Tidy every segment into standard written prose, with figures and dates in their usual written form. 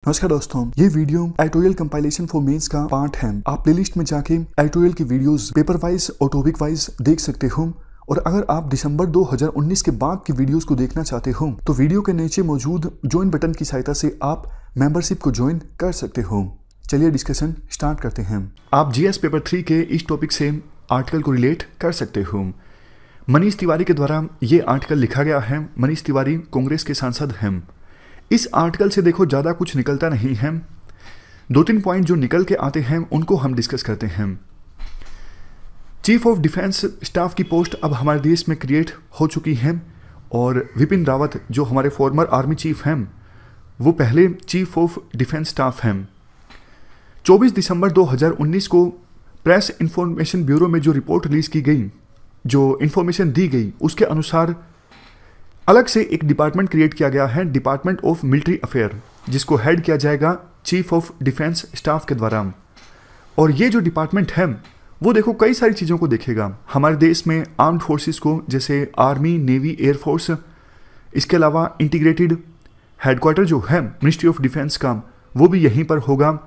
नमस्कार दोस्तों, ये video editorial compilation for mains का पार्ट है। आप प्लेलिस्ट में जाके एडिटोरियल की वीडियोस पेपर वाइज और टॉपिक वाइज देख सकते हो। और अगर आप दिसंबर 2019 के बाद की वीडियोस को देखना चाहते हो तो वीडियो के नीचे मौजूद ज्वाइन बटन की सहायता से आप मेंबरशिप को ज्वाइन कर सकते हो। चलिए डिस्कशन स्टार्ट करते हैं। आप जीएस पेपर 3 के इस टॉपिक से आर्टिकल को रिलेट कर सकते हो। मनीष तिवारी के द्वारा ये आर्टिकल लिखा गया है। मनीष तिवारी कांग्रेस के सांसद हैं। इस आर्टिकल से देखो ज़्यादा कुछ निकलता नहीं है। 2-3 पॉइंट जो निकल के आते हैं उनको हम डिस्कस करते हैं। चीफ ऑफ डिफेंस स्टाफ की पोस्ट अब हमारे देश में क्रिएट हो चुकी है और विपिन रावत जो हमारे फॉर्मर आर्मी चीफ हैं वो पहले चीफ ऑफ डिफेंस स्टाफ हैं। 24 दिसंबर 2019 को प्रेस इंफॉर्मेशन ब्यूरो में जो रिपोर्ट रिलीज़ की गई, जो इन्फॉर्मेशन दी गई, उसके अनुसार अलग से एक डिपार्टमेंट क्रिएट किया गया है, डिपार्टमेंट ऑफ मिलिट्री अफेयर, जिसको हेड किया जाएगा चीफ ऑफ डिफेंस स्टाफ के द्वारा। और ये जो डिपार्टमेंट है वो देखो कई सारी चीज़ों को देखेगा। हमारे देश में आर्म्ड फोर्सेस को, जैसे आर्मी, नेवी, एयरफोर्स, इसके अलावा इंटीग्रेटेड हेडक्वार्टर जो है मिनिस्ट्री ऑफ डिफेंस का वो भी यहीं पर होगा,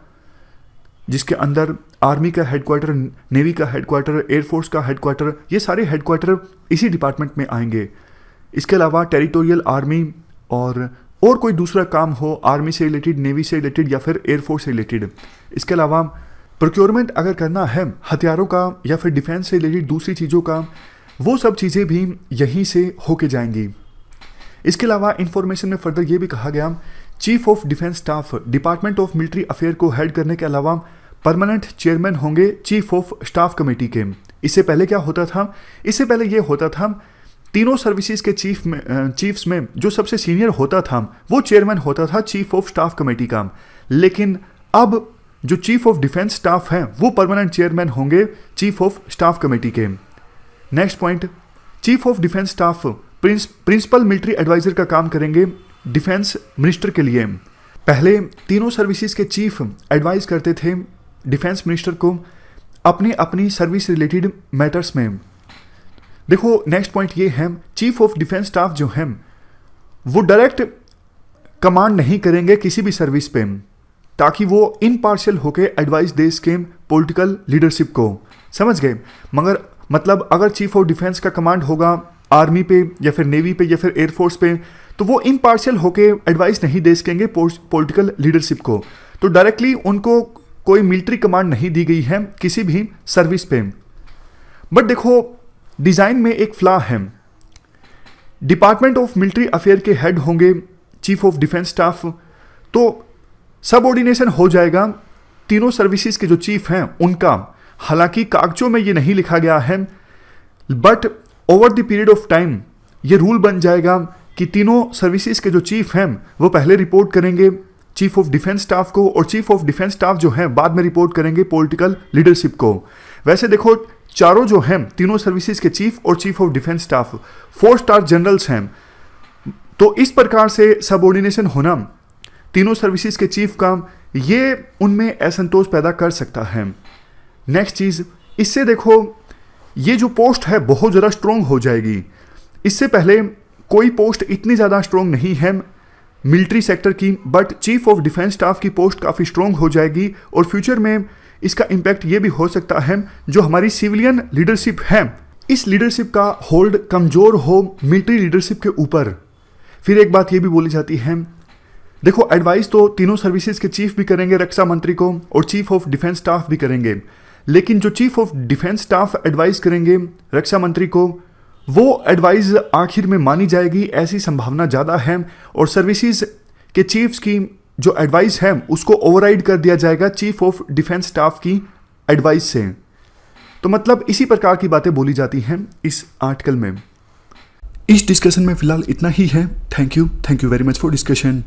जिसके अंदर आर्मी का हेडक्वार्टर, नेवी का हेडक्वार्टर, एयरफोर्स का हेडक्वार्टर, ये सारे हेडक्वार्टर इसी डिपार्टमेंट में आएंगे। इसके अलावा टेरिटोरियल आर्मी और कोई दूसरा काम हो आर्मी से रिलेटेड, नेवी से रिलेटेड या फिर एयरफोर्स से रिलेटेड। इसके अलावा प्रोक्योरमेंट अगर करना है हथियारों का या फिर डिफेंस से रिलेटेड दूसरी चीज़ों का, वो सब चीज़ें भी यहीं से होके जाएंगी। इसके अलावा इंफॉर्मेशन में फर्दर ये भी कहा गया, chief of defence staff department of military affair को हेड करने के अलावा परमानेंट चेयरमैन होंगे चीफ ऑफ स्टाफ कमेटी के। इससे पहले क्या होता था? इससे पहले ये होता था तीनों सर्विसेज के चीफ्स में जो सबसे सीनियर होता था वो चेयरमैन होता था चीफ ऑफ स्टाफ कमेटी का। लेकिन अब जो चीफ ऑफ डिफेंस स्टाफ हैं वो परमानेंट चेयरमैन होंगे चीफ ऑफ स्टाफ कमेटी के। Next point, chief of defence staff principal military adviser का काम करेंगे डिफेंस मिनिस्टर के लिए। पहले तीनों सर्विसेज के चीफ एडवाइज करते थे डिफेंस मिनिस्टर को अपनी अपनी सर्विस रिलेटेड मैटर्स में। देखो नेक्स्ट पॉइंट ये है, चीफ ऑफ डिफेंस स्टाफ जो हैं वो डायरेक्ट कमांड नहीं करेंगे किसी भी सर्विस पे, ताकि वो इनपार्शियल होके एडवाइस दे इसके पॉलिटिकल लीडरशिप को। समझ गए? मगर मतलब अगर चीफ ऑफ डिफेंस का कमांड होगा आर्मी पे या फिर नेवी पे या फिर एयरफोर्स पे, तो वो इनपार्शियल होके एडवाइस नहीं दे सकेंगे पॉलिटिकल लीडरशिप को। तो डायरेक्टली उनको कोई मिलिट्री कमांड नहीं दी गई है किसी भी सर्विस पे। बट देखो डिज़ाइन में एक फ्लॉ है। डिपार्टमेंट ऑफ मिलिट्री अफेयर के हेड होंगे चीफ ऑफ डिफेंस स्टाफ, तो सबऑर्डिनेशन हो जाएगा तीनों सर्विसेज के जो चीफ हैं उनका। हालांकि कागजों में ये नहीं लिखा गया है, but over the period of time ये रूल बन जाएगा कि तीनों सर्विसेज के जो चीफ हैं वो पहले रिपोर्ट करेंगे चीफ ऑफ डिफेंस स्टाफ को, और चीफ ऑफ डिफेंस स्टाफ जो है बाद में रिपोर्ट करेंगे पॉलिटिकल लीडरशिप को। वैसे देखो चारों जो हैं तीनों सर्विसेज के चीफ और chief of defence staff 4 star generals हैं। तो इस प्रकार से सबऑर्डिनेशन होना तीनों सर्विसेज के चीफ का, ये उनमें असंतोष पैदा कर सकता है। नेक्स्ट चीज़, इससे देखो ये जो पोस्ट है बहुत ज़्यादा स्ट्रॉन्ग हो जाएगी। इससे पहले कोई पोस्ट इतनी ज़्यादा स्ट्रॉन्ग नहीं है मिलिट्री सेक्टर की, but chief of defence staff की पोस्ट काफ़ी स्ट्रॉन्ग हो जाएगी। और फ्यूचर में इसका इम्पैक्ट ये भी हो सकता है जो हमारी सिविलियन लीडरशिप है, इस लीडरशिप का होल्ड कमज़ोर हो मिलिट्री लीडरशिप के ऊपर। फिर एक बात ये भी बोली जाती है, देखो एडवाइस तो तीनों सर्विसेज के चीफ भी करेंगे रक्षा मंत्री को, और चीफ ऑफ डिफेंस स्टाफ भी करेंगे। लेकिन जो chief of defence staff advice करेंगे रक्षा मंत्री को, वो एडवाइस आखिर में मानी जाएगी, ऐसी संभावना ज़्यादा है। और सर्विसेज के चीफ्स की जो एडवाइस है उसको ओवरराइड कर दिया जाएगा चीफ ऑफ डिफेंस स्टाफ की एडवाइस से। तो मतलब इसी प्रकार की बातें बोली जाती हैं इस आर्टिकल में। इस डिस्कशन में फिलहाल इतना ही है। Thank you very much for discussion.